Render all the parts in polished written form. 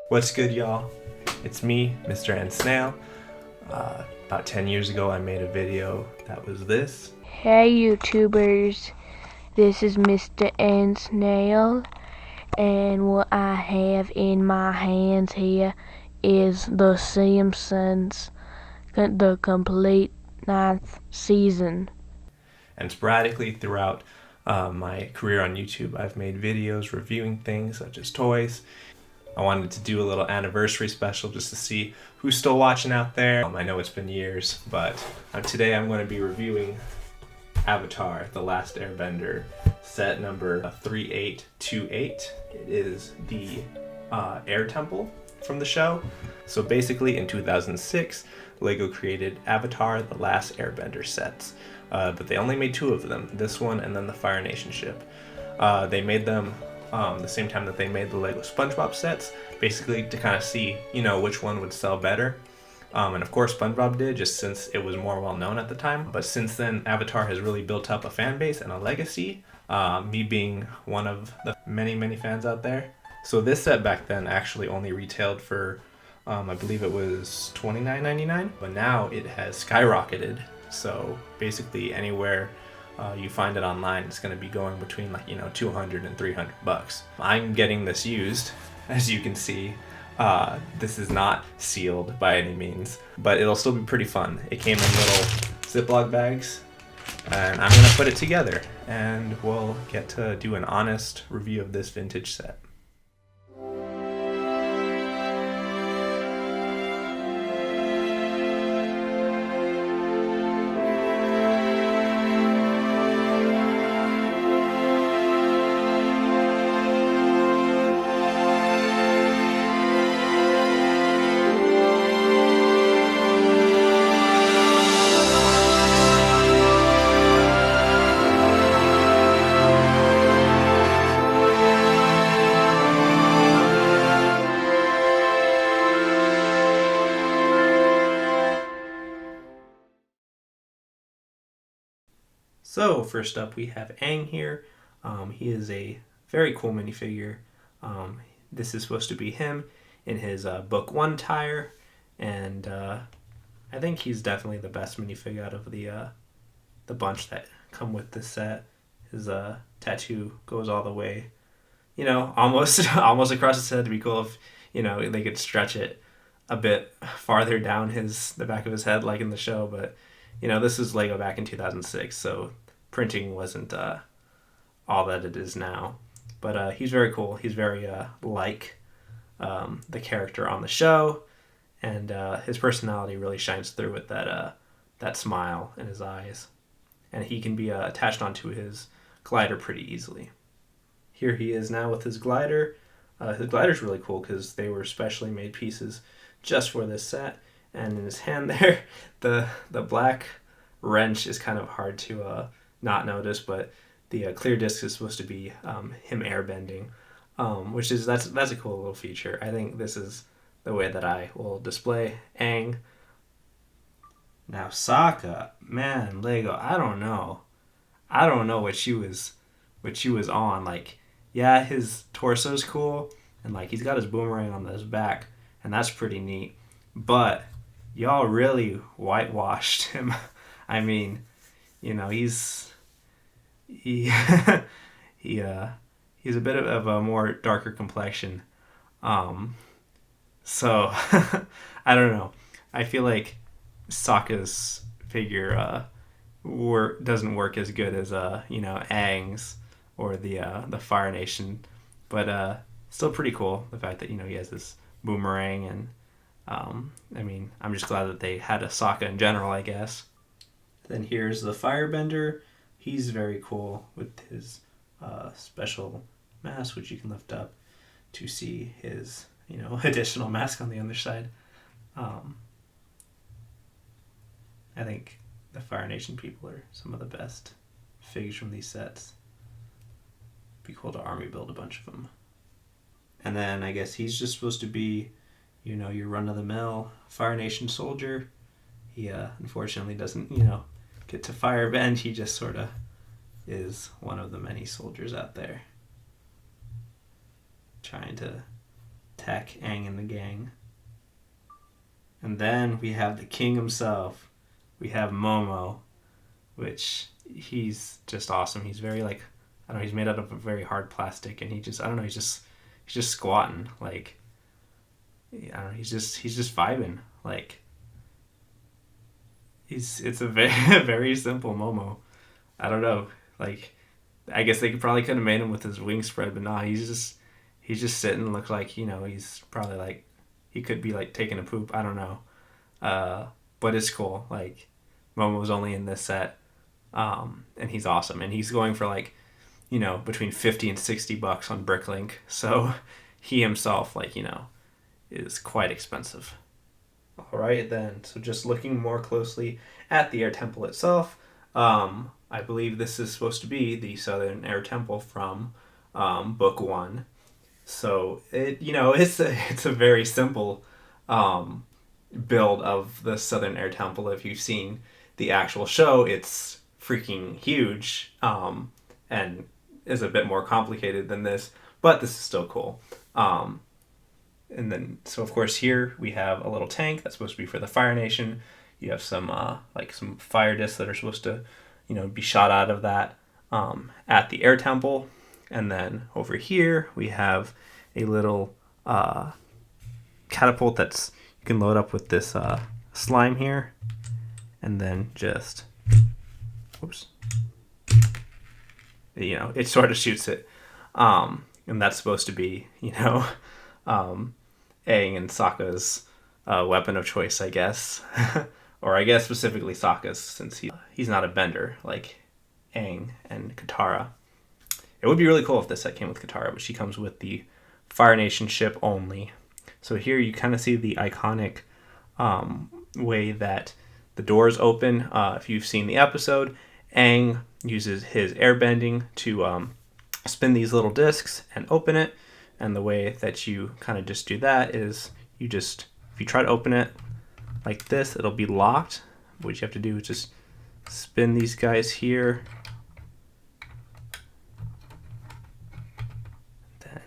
What's good, y'all? It's me, Mr. N Snail. About 10 years ago, I made a video that was this. Hey YouTubers, this is Mr. N Snail, and what I have in my hands here is The Simpsons, the complete ninth season. And sporadically throughout my career on YouTube, I've made videos reviewing things such as toys. I wanted to do a little anniversary special just to see who's still watching out there. I know it's been years, but today I'm going to be reviewing Avatar, The Last Airbender, set number 3828. It is the air temple from the show. So basically in 2006, LEGO created Avatar, The Last Airbender sets. But they only made two of them, this one and then the Fire Nation ship. They made them the same time that they made the LEGO SpongeBob sets, basically to kind of see, which one would sell better. And of course SpongeBob did, just since it was more well known at the time. But since then, Avatar has really built up a fan base and a legacy, me being one of the many fans out there. So this set back then actually only retailed for, I believe it was $29.99, but now it has skyrocketed. So basically anywhere you find it online, it's going to be going between $200 and $300. I'm getting this used, as you can see. This is not sealed by any means, but it'll still be pretty fun. It came in little Ziploc bags, and I'm gonna put it together, and we'll get to do an honest review of this vintage set. So first up, we have Aang here. He is a very cool minifigure. This is supposed to be him in his book 1 tire, and I think he's definitely the best minifigure out of the bunch that come with this set. His tattoo goes all the way, almost almost across his head. To be cool if they could stretch it a bit farther down the back of his head, like in the show. But this is Lego back in 2006, so printing wasn't all that it is now. But he's very cool. He's very like the character on the show, and his personality really shines through with that smile in his eyes. And he can be attached onto his glider pretty easily. Here he is now with his glider. His glider's really cool because they were specially made pieces just for this set. And in his hand there, the black wrench is kind of hard to not notice, but the clear disc is supposed to be him airbending, which is that's a cool little feature. I think this is the way that I will display Aang. Now Sokka, man, Lego, I don't know what she was on. Like, yeah, his torso's cool, and like he's got his boomerang on his back, and that's pretty neat. But y'all really whitewashed him. I mean, he's he he's a bit of a more darker complexion. So I don't know. I feel like Sokka's figure doesn't work as good as Aang's or the Fire Nation, but still pretty cool. The fact that he has this boomerang, and I mean, I'm just glad that they had a Sokka in general, I guess. Then here's the Firebender. He's very cool with his special mask, which you can lift up to see his additional mask on the other side. I think the Fire Nation people are some of the best figures from these sets. Be cool to army build a bunch of them. And then I guess he's just supposed to be, your run-of-the-mill Fire Nation soldier. He unfortunately doesn't, get to firebend. He just sort of is one of the many soldiers out there trying to Tech, Aang and the gang. And then we have the king himself. We have Momo, which he's just awesome. He's very like, I don't know, he's made out of a very hard plastic, and he just, I don't know, he's just squatting like, I don't know, he's just vibing like. It's a very very simple Momo. I don't know, like, I guess they could have made him with his wings spread, but nah, he's just sitting. Looks like, he's probably like, he could be like taking a poop. I don't know. But it's cool. Like, Momo's only in this set, and he's awesome. And he's going for like, between 50 and $60 on Bricklink. So he himself, like, is quite expensive. All right, then. So just looking more closely at the air temple itself, I believe this is supposed to be the Southern Air Temple from Book One. So it's a very simple build of the Southern Air Temple. If you've seen the actual show, it's freaking huge, and is a bit more complicated than this, but this is still cool. And then, so of course here we have a little tank that's supposed to be for the Fire Nation. You have some some fire discs that are supposed to, be shot out of that at the Air Temple. And then over here we have a little catapult that's, you can load up with this slime here, and then just, oops, it sort of shoots it, and that's supposed to be, Aang and Sokka's weapon of choice, I guess. Or I guess specifically Sokka's, since he's not a bender like Aang and Katara. It would be really cool if this set came with Katara, but she comes with the Fire Nation ship only. So here you kind of see the iconic way that the doors open. If you've seen the episode, Aang uses his airbending to spin these little discs and open it. And the way that you kind of just do that is if you try to open it like this, it'll be locked. What you have to do is just spin these guys here. Then,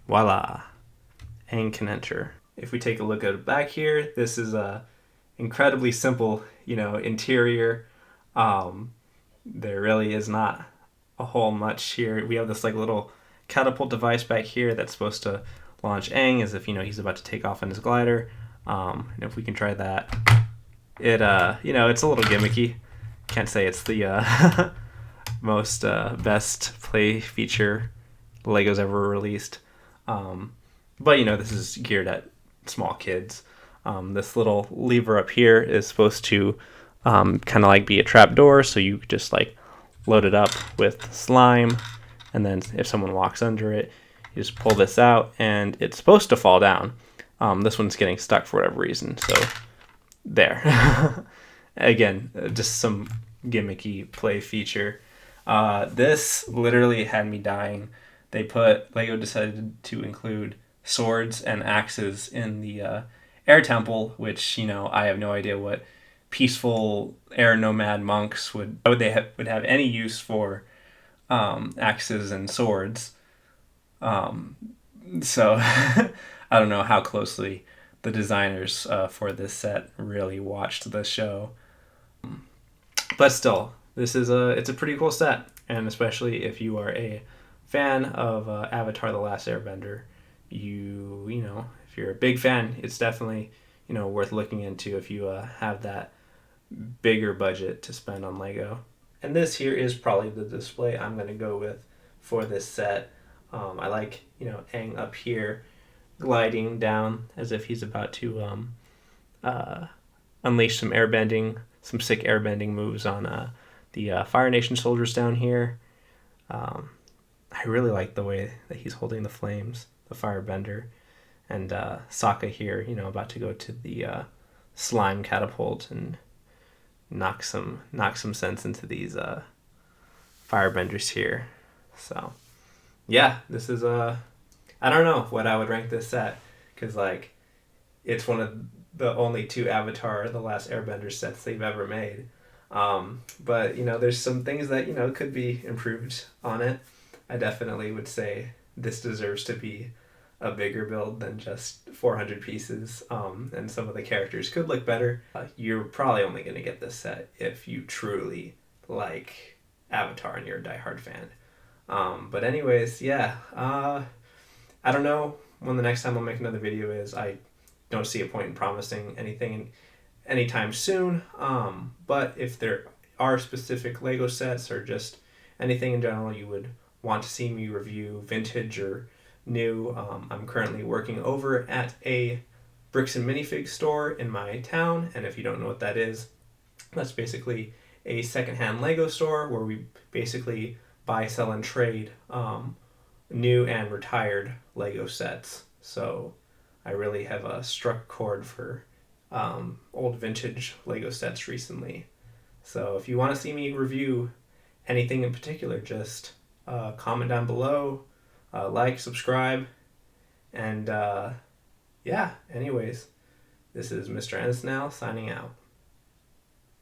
voila, Aang can enter. If we take a look at the back here, this is a incredibly simple, interior. There really is not a whole much here. We have this like little catapult device back here that's supposed to launch Aang as if he's about to take off on his glider. And if we can try that, it's a little gimmicky. Can't say it's the most best play feature Lego's ever released, but this is geared at small kids. This little lever up here is supposed to kind of like be a trap door, so you just like load it up with slime, and then if someone walks under it, you just pull this out, and it's supposed to fall down. This one's getting stuck for whatever reason, so there. Again, just some gimmicky play feature. This literally had me dying. Lego decided to include swords and axes in the air temple, which, I have no idea what peaceful air nomad monks would have any use for axes and swords. So I don't know how closely the designers for this set really watched the show, but still, it's a pretty cool set, and especially if you are a fan of Avatar: The Last Airbender, if you're a big fan, it's definitely worth looking into if you have that bigger budget to spend on Lego. And this here is probably the display I'm going to go with for this set. I like, Aang up here gliding down as if he's about to unleash some sick airbending moves on the Fire Nation soldiers down here. I really like the way that he's holding the flames, the firebender. And Sokka here, about to go to the slime catapult and knock some sense into these firebenders here. So yeah, this is I don't know what I would rank this set, because like it's one of the only two Avatar: The Last Airbender sets they've ever made. But there's some things that could be improved on it. I definitely would say this deserves to be a bigger build than just 400 pieces, and some of the characters could look better. You're probably only going to get this set if you truly like Avatar and you're a diehard fan. But anyways, yeah, I don't know when the next time I'll make another video is. I don't see a point in promising anything anytime soon, but if there are specific Lego sets or just anything in general you would want to see me review, vintage or new, I'm currently working over at a Bricks and Minifig store in my town, and if you don't know what that is, that's basically a secondhand Lego store where we basically buy, sell, and trade new and retired Lego sets. So I really have struck a chord for old vintage Lego sets recently. So if you want to see me review anything in particular, just comment down below, like, subscribe, and yeah, anyways, this is Mr. Ensnell signing out.